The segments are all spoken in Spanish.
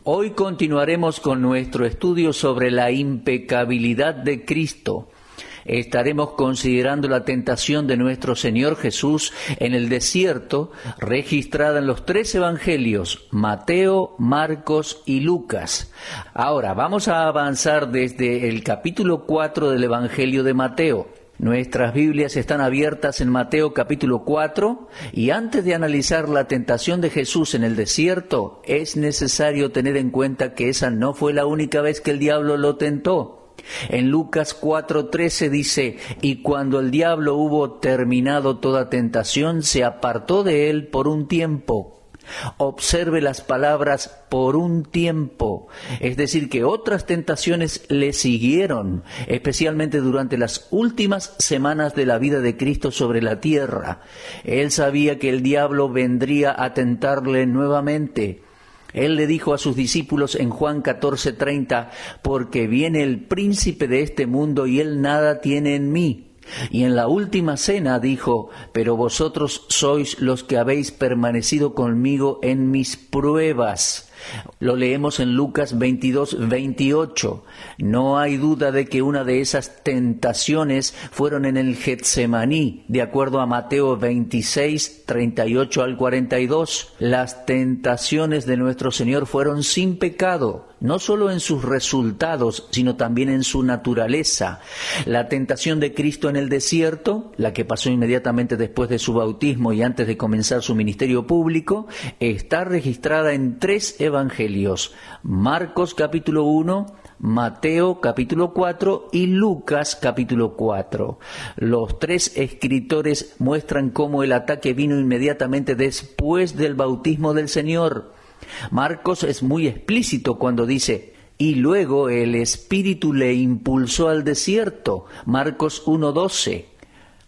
Hoy continuaremos con nuestro estudio sobre la impecabilidad de Cristo. Estaremos considerando la tentación de nuestro Señor Jesús en el desierto, registrada en los 3 evangelios, Mateo, Marcos y Lucas. Ahora, vamos a avanzar desde el capítulo 4 del Evangelio de Mateo. Nuestras Biblias están abiertas en Mateo capítulo 4 y antes de analizar la tentación de Jesús en el desierto, es necesario tener en cuenta que esa no fue la única vez que el diablo lo tentó. En Lucas 4:13 dice, y cuando el diablo hubo terminado toda tentación, se apartó de él por un tiempo. Observe las palabras por un tiempo, es decir, que otras tentaciones le siguieron, especialmente durante las últimas semanas de la vida de Cristo sobre la tierra. Él sabía que el diablo vendría a tentarle nuevamente. Él le dijo a sus discípulos en Juan 14:30, porque viene el príncipe de este mundo y él nada tiene en mí. Y en la última cena dijo, pero vosotros sois los que habéis permanecido conmigo en mis pruebas. Lo leemos en Lucas 22:28. No hay duda de que una de esas tentaciones fueron en el Getsemaní, de acuerdo a Mateo 26:38 al 42. Las tentaciones de nuestro Señor fueron sin pecado, no solo en sus resultados, sino también en su naturaleza. La tentación de Cristo en el desierto, la que pasó inmediatamente después de su bautismo y antes de comenzar su ministerio público, está registrada en 3 evangelios: Marcos capítulo 1, Mateo capítulo 4 y Lucas capítulo 4. Los 3 escritores muestran cómo el ataque vino inmediatamente después del bautismo del Señor. Marcos es muy explícito cuando dice, y luego el Espíritu le impulsó al desierto, Marcos 1:12.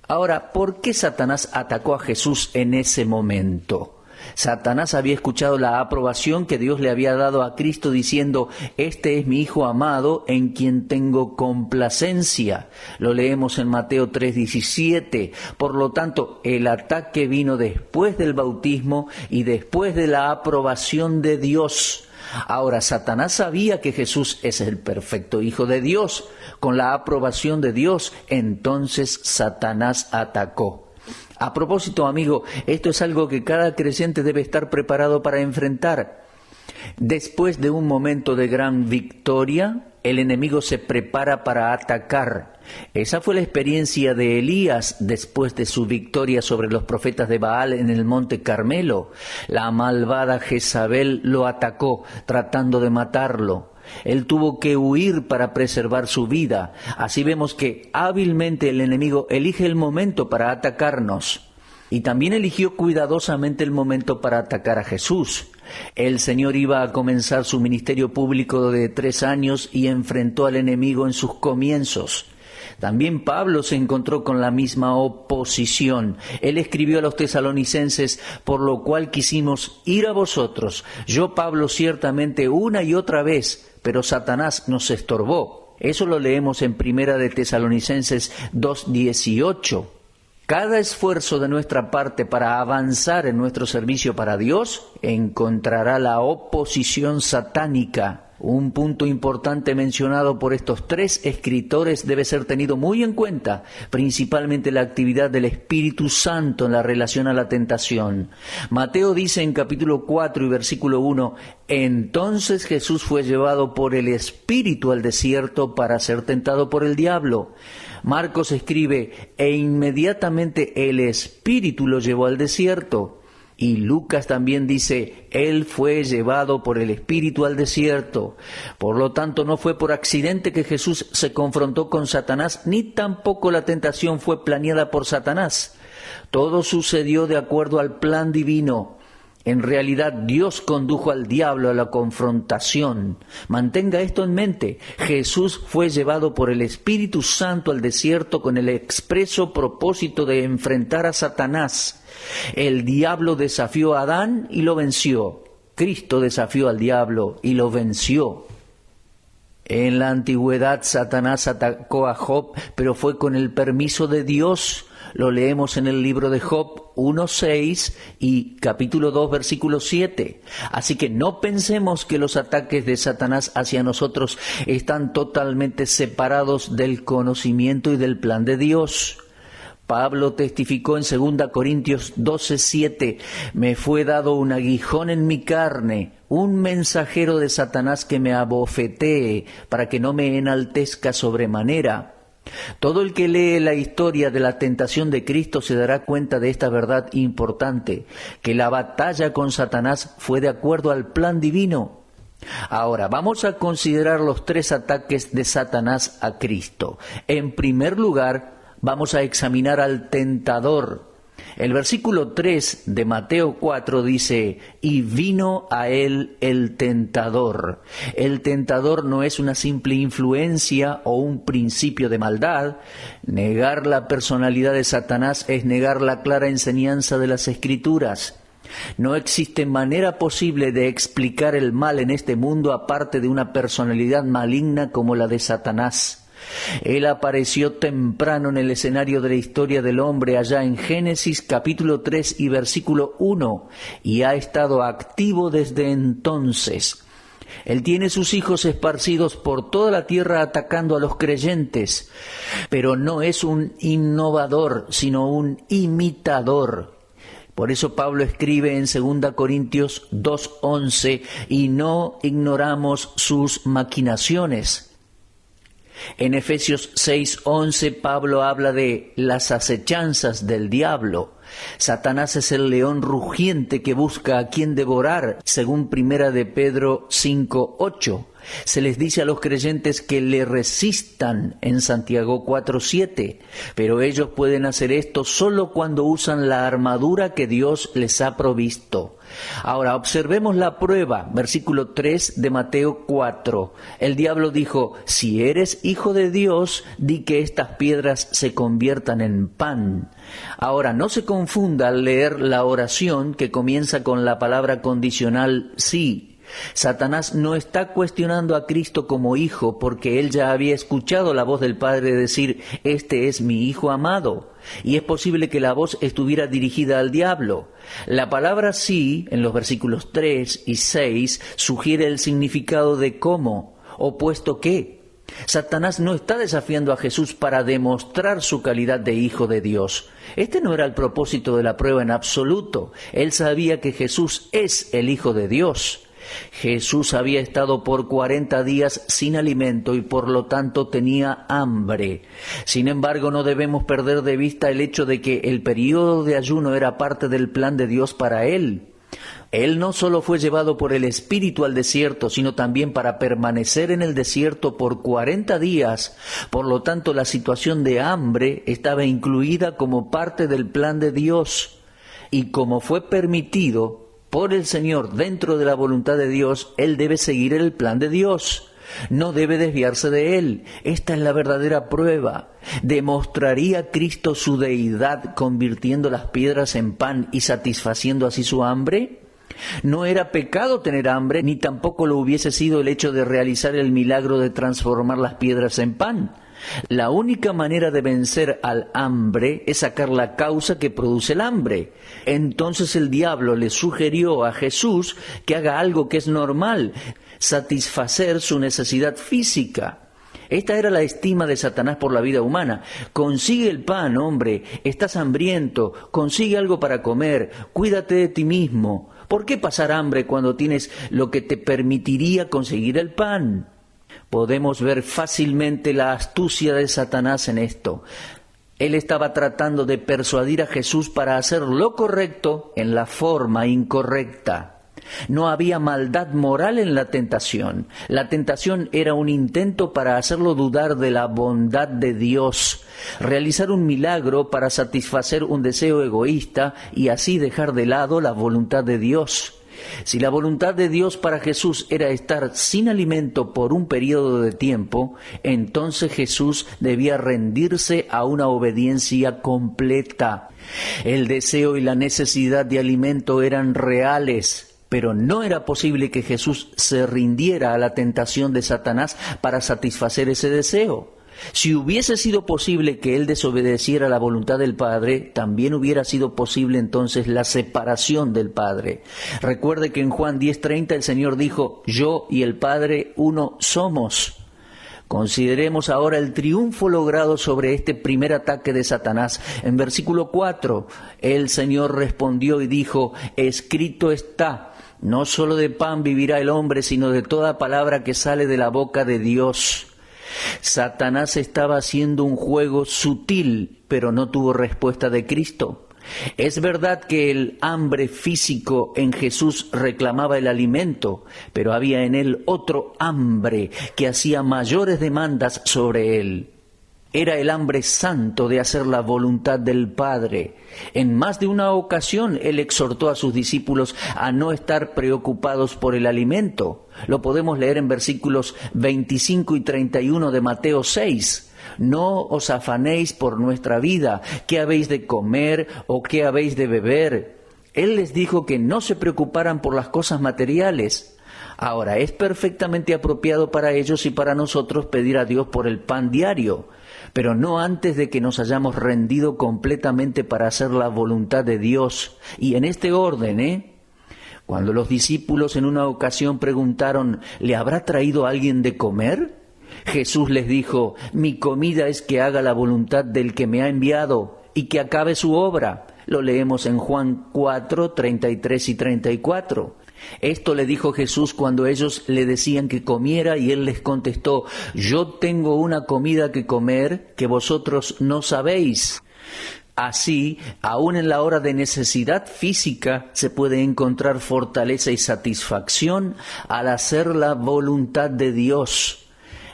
Ahora, ¿por qué Satanás atacó a Jesús en ese momento? Satanás había escuchado la aprobación que Dios le había dado a Cristo diciendo, este es mi Hijo amado en quien tengo complacencia. Lo leemos en Mateo 3:17. Por lo tanto, el ataque vino después del bautismo y después de la aprobación de Dios. Ahora, Satanás sabía que Jesús es el perfecto Hijo de Dios. Con la aprobación de Dios, entonces Satanás atacó. A propósito, amigo, esto es algo que cada creyente debe estar preparado para enfrentar. Después de un momento de gran victoria, el enemigo se prepara para atacar. Esa fue la experiencia de Elías después de su victoria sobre los profetas de Baal en el monte Carmelo. La malvada Jezabel lo atacó, tratando de matarlo. Él tuvo que huir para preservar su vida. Así vemos que hábilmente el enemigo elige el momento para atacarnos. Y también eligió cuidadosamente el momento para atacar a Jesús. El Señor iba a comenzar su ministerio público de 3 años y enfrentó al enemigo en sus comienzos. También Pablo se encontró con la misma oposición. Él escribió a los tesalonicenses, por lo cual quisimos ir a vosotros. Yo, Pablo, ciertamente una y otra vez, pero Satanás nos estorbó. Eso lo leemos en Primera de Tesalonicenses 2:18. Cada esfuerzo de nuestra parte para avanzar en nuestro servicio para Dios encontrará la oposición satánica. Un punto importante mencionado por estos 3 escritores debe ser tenido muy en cuenta, principalmente la actividad del Espíritu Santo en la relación a la tentación. Mateo dice en capítulo 4 y versículo 1, entonces Jesús fue llevado por el Espíritu al desierto para ser tentado por el diablo. Marcos escribe, e inmediatamente el Espíritu lo llevó al desierto. Y Lucas también dice, él fue llevado por el Espíritu al desierto. Por lo tanto, no fue por accidente que Jesús se confrontó con Satanás, ni tampoco la tentación fue planeada por Satanás. Todo sucedió de acuerdo al plan divino. En realidad, Dios condujo al diablo a la confrontación. Mantenga esto en mente. Jesús fue llevado por el Espíritu Santo al desierto con el expreso propósito de enfrentar a Satanás. El diablo desafió a Adán y lo venció. Cristo desafió al diablo y lo venció. En la antigüedad Satanás atacó a Job, pero fue con el permiso de Dios. Lo leemos en el libro de Job 1:6 y capítulo 2, versículo 7. Así que no pensemos que los ataques de Satanás hacia nosotros están totalmente separados del conocimiento y del plan de Dios. Pablo testificó en 2 Corintios 12:7, me fue dado un aguijón en mi carne, un mensajero de Satanás que me abofetee, para que no me enaltezca sobremanera. Todo el que lee la historia de la tentación de Cristo se dará cuenta de esta verdad importante, que la batalla con Satanás fue de acuerdo al plan divino. Ahora, vamos a considerar los 3 ataques de Satanás a Cristo. En primer lugar, vamos a examinar al tentador. El versículo 3 de Mateo 4 dice, y vino a él el tentador. El tentador no es una simple influencia o un principio de maldad. Negar la personalidad de Satanás es negar la clara enseñanza de las Escrituras. No existe manera posible de explicar el mal en este mundo aparte de una personalidad maligna como la de Satanás. Él apareció temprano en el escenario de la historia del hombre allá en Génesis capítulo 3 y versículo 1 y ha estado activo desde entonces. Él tiene sus hijos esparcidos por toda la tierra atacando a los creyentes, pero no es un innovador, sino un imitador. Por eso Pablo escribe en 2 Corintios 2:11, y no ignoramos sus maquinaciones. En Efesios 6:11 Pablo habla de las acechanzas del diablo. Satanás es el león rugiente que busca a quien devorar, según 1 de Pedro 5:8. Se les dice a los creyentes que le resistan en Santiago 4:7, pero ellos pueden hacer esto solo cuando usan la armadura que Dios les ha provisto. Ahora, observemos la prueba, versículo 3 de Mateo 4. El diablo dijo, si eres hijo de Dios, di que estas piedras se conviertan en pan. Ahora, no se confunda al leer la oración que comienza con la palabra condicional sí. Satanás no está cuestionando a Cristo como hijo porque él ya había escuchado la voz del Padre decir, este es mi hijo amado. Y es posible que la voz estuviera dirigida al diablo. La palabra sí, en los versículos 3 y 6, sugiere el significado de cómo, o puesto que. Satanás no está desafiando a Jesús para demostrar su calidad de hijo de Dios. Este no era el propósito de la prueba en absoluto. Él sabía que Jesús es el Hijo de Dios. Jesús había estado por 40 días sin alimento y por lo tanto tenía hambre. Sin embargo, no debemos perder de vista el hecho de que el período de ayuno era parte del plan de Dios para él. Él no solo fue llevado por el Espíritu al desierto, sino también para permanecer en el desierto por 40 días. Por lo tanto, la situación de hambre estaba incluida como parte del plan de Dios. Y como fue permitido por el Señor dentro de la voluntad de Dios, Él debe seguir el plan de Dios. No debe desviarse de él. Esta es la verdadera prueba. ¿Demostraría Cristo su deidad convirtiendo las piedras en pan y satisfaciendo así su hambre? No era pecado tener hambre, ni tampoco lo hubiese sido el hecho de realizar el milagro de transformar las piedras en pan. La única manera de vencer al hambre es sacar la causa que produce el hambre. Entonces el diablo le sugirió a Jesús que haga algo que es normal, satisfacer su necesidad física. Esta era la estima de Satanás por la vida humana. Consigue el pan, hombre, estás hambriento, consigue algo para comer, cuídate de ti mismo. ¿Por qué pasar hambre cuando tienes lo que te permitiría conseguir el pan? Podemos ver fácilmente la astucia de Satanás en esto. Él estaba tratando de persuadir a Jesús para hacer lo correcto en la forma incorrecta. No había maldad moral en la tentación. La tentación era un intento para hacerlo dudar de la bondad de Dios, realizar un milagro para satisfacer un deseo egoísta y así dejar de lado la voluntad de Dios. Si la voluntad de Dios para Jesús era estar sin alimento por un periodo de tiempo, entonces Jesús debía rendirse a una obediencia completa. El deseo y la necesidad de alimento eran reales. Pero no era posible que Jesús se rindiera a la tentación de Satanás para satisfacer ese deseo. Si hubiese sido posible que él desobedeciera la voluntad del Padre, también hubiera sido posible entonces la separación del Padre. Recuerde que en Juan 10:30 el Señor dijo: yo y el Padre uno somos. Consideremos ahora el triunfo logrado sobre este primer ataque de Satanás. En versículo 4, el Señor respondió y dijo: escrito está, no solo de pan vivirá el hombre, sino de toda palabra que sale de la boca de Dios. Satanás estaba haciendo un juego sutil, pero no tuvo respuesta de Cristo. Es verdad que el hambre físico en Jesús reclamaba el alimento, pero había en él otro hambre que hacía mayores demandas sobre él. Era el hambre santo de hacer la voluntad del Padre. En más de una ocasión él exhortó a sus discípulos a no estar preocupados por el alimento. Lo podemos leer en versículos 25 y 31 de Mateo 6. No os afanéis por nuestra vida, qué habéis de comer o qué habéis de beber. Él les dijo que no se preocuparan por las cosas materiales. Ahora, es perfectamente apropiado para ellos y para nosotros pedir a Dios por el pan diario, pero no antes de que nos hayamos rendido completamente para hacer la voluntad de Dios. Y en este orden, cuando los discípulos en una ocasión preguntaron: ¿le habrá traído alguien de comer? Jesús les dijo: mi comida es que haga la voluntad del que me ha enviado y que acabe su obra. Lo leemos en Juan 4, 33 y 34. Esto le dijo Jesús cuando ellos le decían que comiera, y él les contestó: yo tengo una comida que comer que vosotros no sabéis. Así, aún en la hora de necesidad física, se puede encontrar fortaleza y satisfacción al hacer la voluntad de Dios.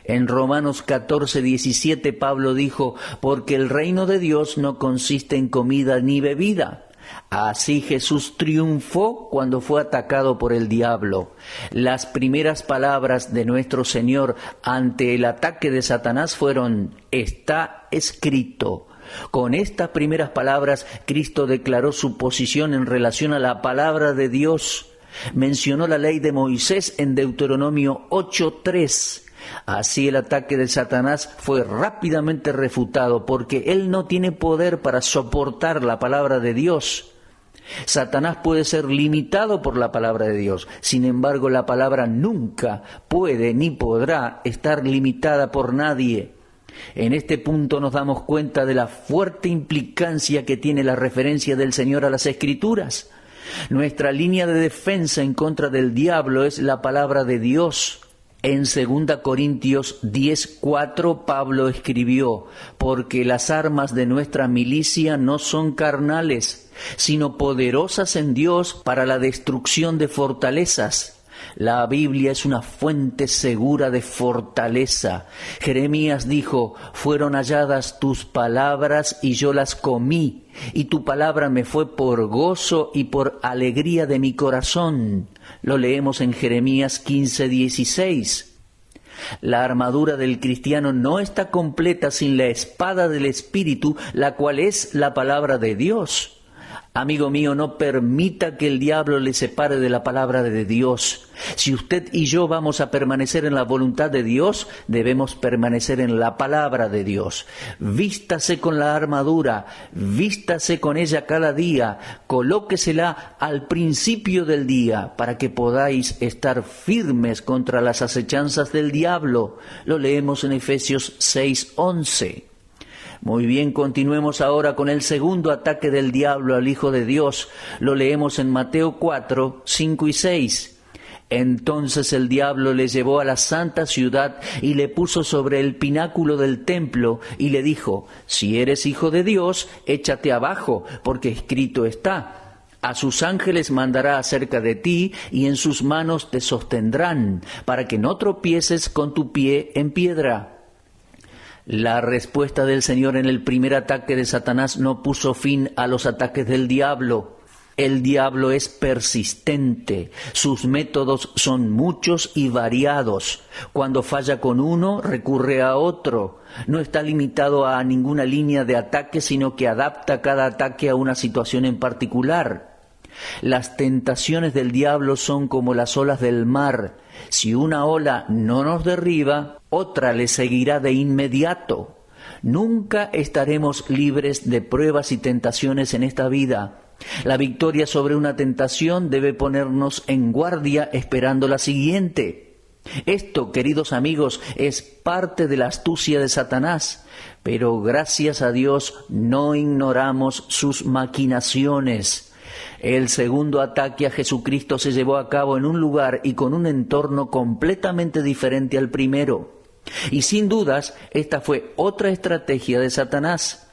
En Romanos 14, 17, Pablo dijo: porque el reino de Dios no consiste en comida ni bebida. Así Jesús triunfó cuando fue atacado por el diablo. Las primeras palabras de nuestro Señor ante el ataque de Satanás fueron: está escrito. Con estas primeras palabras, Cristo declaró su posición en relación a la palabra de Dios. Mencionó la ley de Moisés en Deuteronomio 8:3. Así el ataque de Satanás fue rápidamente refutado, porque él no tiene poder para soportar la palabra de Dios. Satanás puede ser limitado por la palabra de Dios. Sin embargo, la palabra nunca puede ni podrá estar limitada por nadie. En este punto nos damos cuenta de la fuerte implicancia que tiene la referencia del Señor a las Escrituras. Nuestra línea de defensa en contra del diablo es la palabra de Dios. En 2 Corintios 10:4 Pablo escribió: porque las armas de nuestra milicia no son carnales, sino poderosas en Dios para la destrucción de fortalezas. La Biblia es una fuente segura de fortaleza. Jeremías dijo: fueron halladas tus palabras y yo las comí, y tu palabra me fue por gozo y por alegría de mi corazón. Lo leemos en Jeremías 15:16. La armadura del cristiano no está completa sin la espada del Espíritu, la cual es la palabra de Dios. Amigo mío, no permita que el diablo le separe de la palabra de Dios. Si usted y yo vamos a permanecer en la voluntad de Dios, debemos permanecer en la palabra de Dios. Vístase con la armadura, vístase con ella cada día, colóquesela al principio del día para que podáis estar firmes contra las acechanzas del diablo. Lo leemos en Efesios 6:11. Muy bien, continuemos ahora con el segundo ataque del diablo al Hijo de Dios. Lo leemos en Mateo 4, 5 y 6. Entonces el diablo le llevó a la santa ciudad y le puso sobre el pináculo del templo y le dijo: si eres hijo de Dios, échate abajo, porque escrito está: a sus ángeles mandará acerca de ti y en sus manos te sostendrán, para que no tropieces con tu pie en piedra. La respuesta del Señor en el primer ataque de Satanás no puso fin a los ataques del diablo. El diablo es persistente, sus métodos son muchos y variados. Cuando falla con uno, recurre a otro. No está limitado a ninguna línea de ataque, sino que adapta cada ataque a una situación en particular. Las tentaciones del diablo son como las olas del mar. Si una ola no nos derriba, otra le seguirá de inmediato. Nunca estaremos libres de pruebas y tentaciones en esta vida. La victoria sobre una tentación debe ponernos en guardia esperando la siguiente. Esto, queridos amigos, es parte de la astucia de Satanás, pero gracias a Dios no ignoramos sus maquinaciones. El segundo ataque a Jesucristo se llevó a cabo en un lugar y con un entorno completamente diferente al primero. Y sin dudas, esta fue otra estrategia de Satanás.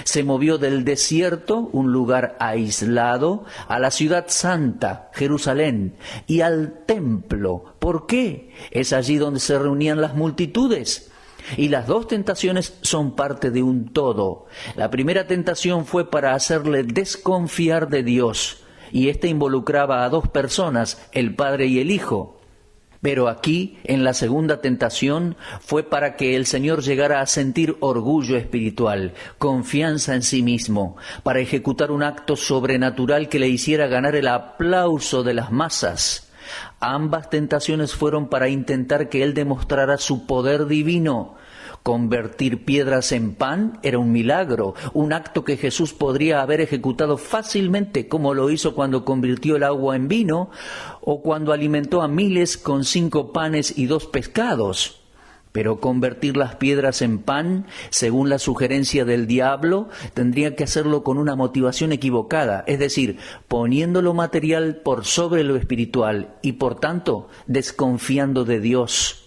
Se movió del desierto, un lugar aislado, a la ciudad santa, Jerusalén, y al templo. ¿Por qué? Es allí donde se reunían las multitudes. Y las dos tentaciones son parte de un todo. La primera tentación fue para hacerle desconfiar de Dios, y esta involucraba a dos personas, el Padre y el Hijo. Pero aquí, en la segunda tentación, fue para que el Señor llegara a sentir orgullo espiritual, confianza en sí mismo, para ejecutar un acto sobrenatural que le hiciera ganar el aplauso de las masas. Ambas tentaciones fueron para intentar que Él demostrara su poder divino. Convertir piedras en pan era un milagro, un acto que Jesús podría haber ejecutado fácilmente, como lo hizo cuando convirtió el agua en vino, o cuando alimentó a miles con 5 panes y 2 pescados. Pero convertir las piedras en pan, según la sugerencia del diablo, tendría que hacerlo con una motivación equivocada, es decir, poniendo lo material por sobre lo espiritual y, por tanto, desconfiando de Dios.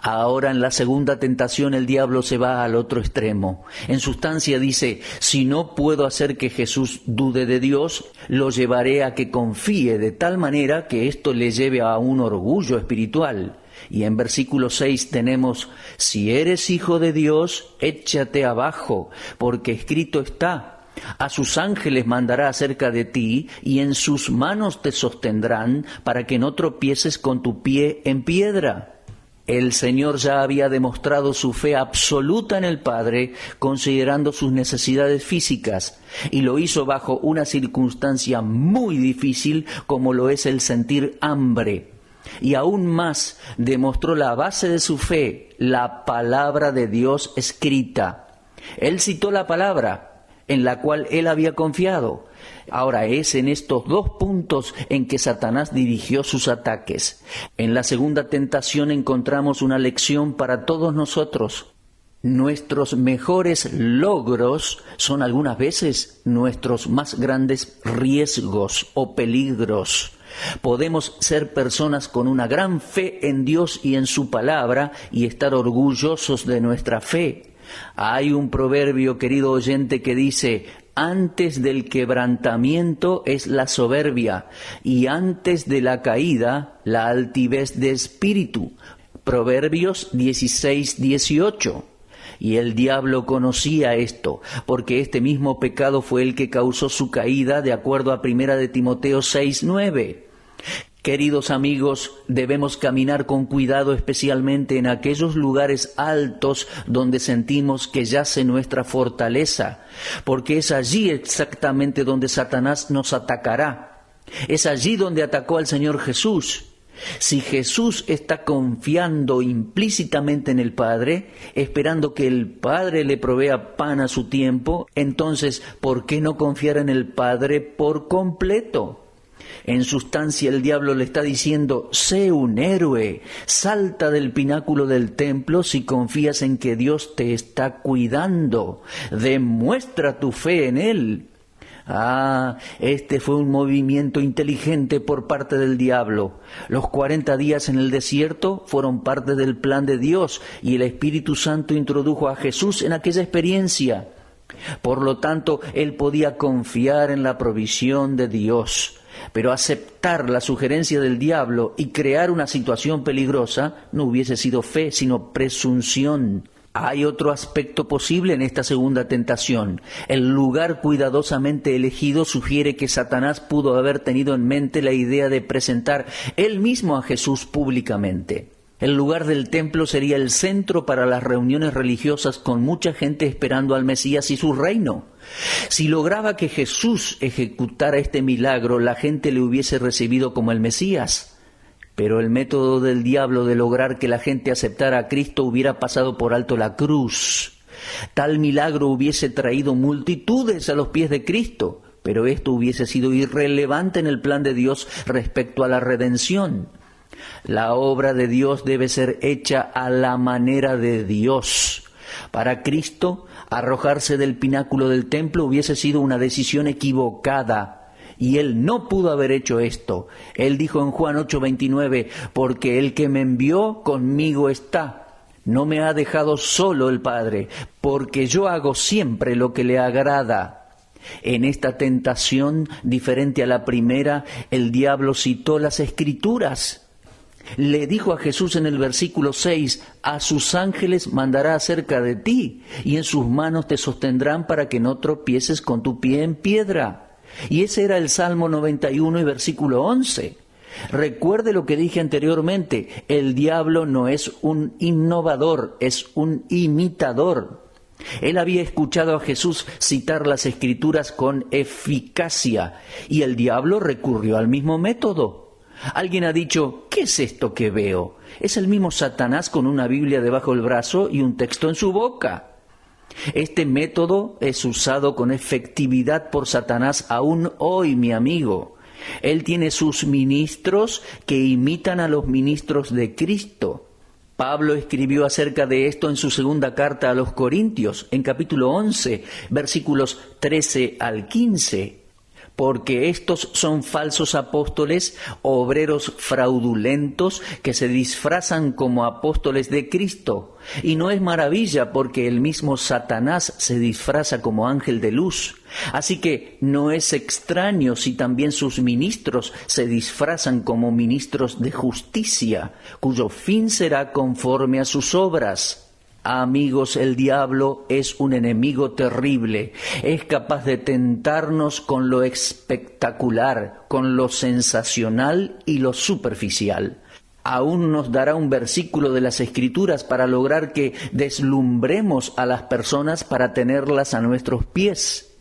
Ahora en la segunda tentación el diablo se va al otro extremo. En sustancia dice, si no puedo hacer que Jesús dude de Dios, lo llevaré a que confíe de tal manera que esto le lleve a un orgullo espiritual. Y en versículo 6 tenemos, si eres hijo de Dios, échate abajo, porque escrito está, a sus ángeles mandará acerca de ti, y en sus manos te sostendrán, para que no tropieces con tu pie en piedra. El Señor ya había demostrado su fe absoluta en el Padre, considerando sus necesidades físicas, y lo hizo bajo una circunstancia muy difícil como lo es el sentir hambre. Y aún más demostró la base de su fe, la palabra de Dios escrita. Él citó la palabra en la cual él había confiado. Ahora es en estos dos puntos en que Satanás dirigió sus ataques. En la segunda tentación encontramos una lección para todos nosotros. Nuestros mejores logros son algunas veces nuestros más grandes riesgos o peligros. Podemos ser personas con una gran fe en Dios y en su palabra y estar orgullosos de nuestra fe. Hay un proverbio, querido oyente, que dice, antes del quebrantamiento es la soberbia, y antes de la caída la altivez de espíritu. Proverbios 16:18. Y el diablo conocía esto, porque este mismo pecado fue el que causó su caída, de acuerdo a 1 de Timoteo 6:9. Queridos amigos, debemos caminar con cuidado, especialmente en aquellos lugares altos donde sentimos que yace nuestra fortaleza, porque es allí exactamente donde Satanás nos atacará. Es allí donde atacó al Señor Jesús. Si Jesús está confiando implícitamente en el Padre, esperando que el Padre le provea pan a su tiempo, entonces, ¿por qué no confiar en el Padre por completo? En sustancia, el diablo le está diciendo, sé un héroe, salta del pináculo del templo si confías en que Dios te está cuidando, demuestra tu fe en Él. Este fue un movimiento inteligente por parte del diablo. Los 40 días en el desierto fueron parte del plan de Dios y el Espíritu Santo introdujo a Jesús en aquella experiencia. Por lo tanto, él podía confiar en la provisión de Dios. Pero aceptar la sugerencia del diablo y crear una situación peligrosa no hubiese sido fe, sino presunción. Hay otro aspecto posible en esta segunda tentación. El lugar cuidadosamente elegido sugiere que Satanás pudo haber tenido en mente la idea de presentar él mismo a Jesús públicamente. El lugar del templo sería el centro para las reuniones religiosas con mucha gente esperando al Mesías y su reino. Si lograba que Jesús ejecutara este milagro, la gente le hubiese recibido como el Mesías. Pero el método del diablo de lograr que la gente aceptara a Cristo hubiera pasado por alto la cruz. Tal milagro hubiese traído multitudes a los pies de Cristo, pero esto hubiese sido irrelevante en el plan de Dios respecto a la redención. La obra de Dios debe ser hecha a la manera de Dios. Para Cristo, arrojarse del pináculo del templo hubiese sido una decisión equivocada, y Él no pudo haber hecho esto. Él dijo en Juan 8:29, porque el que me envió conmigo está. No me ha dejado solo el Padre, porque yo hago siempre lo que le agrada. En esta tentación, diferente a la primera, el diablo citó las Escrituras. Le dijo a Jesús en el versículo 6, a sus ángeles mandará acerca de ti, y en sus manos te sostendrán para que no tropieces con tu pie en piedra. Y ese era el Salmo 91 y versículo 11. Recuerde lo que dije anteriormente, el diablo no es un innovador, es un imitador. Él había escuchado a Jesús citar las Escrituras con eficacia, y el diablo recurrió al mismo método. Alguien ha dicho, ¿qué es esto que veo? Es el mismo Satanás con una Biblia debajo del brazo y un texto en su boca. Este método es usado con efectividad por Satanás aún hoy, mi amigo. Él tiene sus ministros que imitan a los ministros de Cristo. Pablo escribió acerca de esto en su segunda carta a los Corintios, en capítulo 11, versículos 13 al 15. Porque estos son falsos apóstoles, obreros fraudulentos, que se disfrazan como apóstoles de Cristo. Y no es maravilla, porque el mismo Satanás se disfraza como ángel de luz. Así que no es extraño si también sus ministros se disfrazan como ministros de justicia, cuyo fin será conforme a sus obras. Amigos, el diablo es un enemigo terrible. Es capaz de tentarnos con lo espectacular, con lo sensacional y lo superficial. Aún nos dará un versículo de las Escrituras para lograr que deslumbremos a las personas para tenerlas a nuestros pies.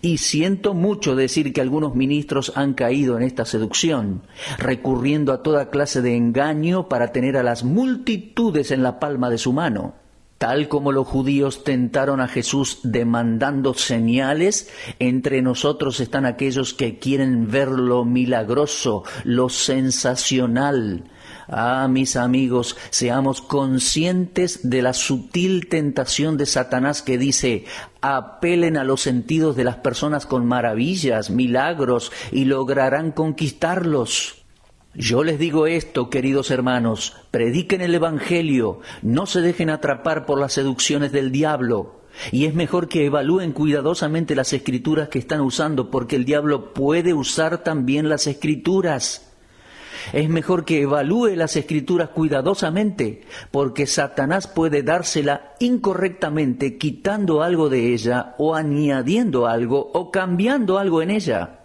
Y siento mucho decir que algunos ministros han caído en esta seducción, recurriendo a toda clase de engaño para tener a las multitudes en la palma de su mano. Tal como los judíos tentaron a Jesús demandando señales, entre nosotros están aquellos que quieren ver lo milagroso, lo sensacional. Ah, mis amigos, seamos conscientes de la sutil tentación de Satanás que dice, apelen a los sentidos de las personas con maravillas, milagros, y lograrán conquistarlos. Yo les digo esto, queridos hermanos, prediquen el Evangelio, no se dejen atrapar por las seducciones del diablo. Y es mejor que evalúen cuidadosamente las Escrituras que están usando, porque el diablo puede usar también las Escrituras. Es mejor que evalúe las Escrituras cuidadosamente, porque Satanás puede dársela incorrectamente, quitando algo de ella, o añadiendo algo, o cambiando algo en ella.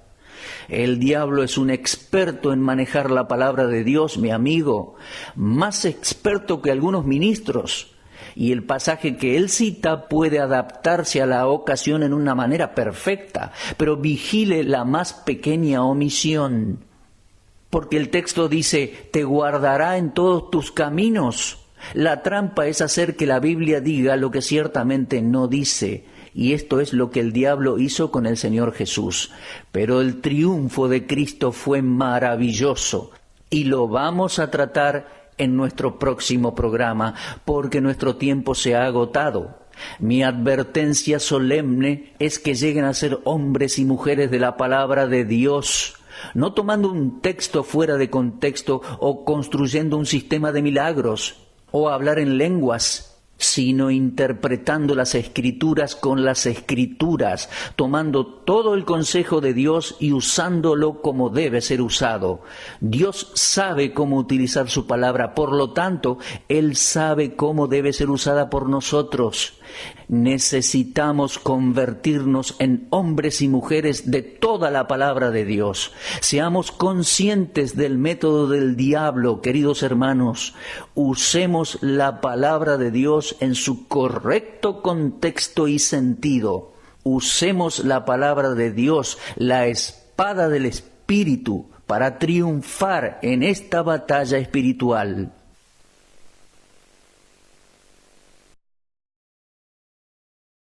El diablo es un experto en manejar la palabra de Dios, mi amigo, más experto que algunos ministros. Y el pasaje que él cita puede adaptarse a la ocasión en una manera perfecta, pero vigile la más pequeña omisión. Porque el texto dice, te guardará en todos tus caminos. La trampa es hacer que la Biblia diga lo que ciertamente no dice. Y esto es lo que el diablo hizo con el Señor Jesús. Pero el triunfo de Cristo fue maravilloso. Y lo vamos a tratar en nuestro próximo programa, porque nuestro tiempo se ha agotado. Mi advertencia solemne es que lleguen a ser hombres y mujeres de la palabra de Dios, no tomando un texto fuera de contexto o construyendo un sistema de milagros o hablar en lenguas, sino interpretando las Escrituras con las Escrituras, tomando todo el consejo de Dios y usándolo como debe ser usado. Dios sabe cómo utilizar su palabra, por lo tanto, Él sabe cómo debe ser usada por nosotros. Necesitamos convertirnos en hombres y mujeres de toda la palabra de Dios. Seamos conscientes del método del diablo, queridos hermanos. Usemos la palabra de Dios en su correcto contexto y sentido. Usemos la palabra de Dios, la espada del Espíritu, para triunfar en esta batalla espiritual.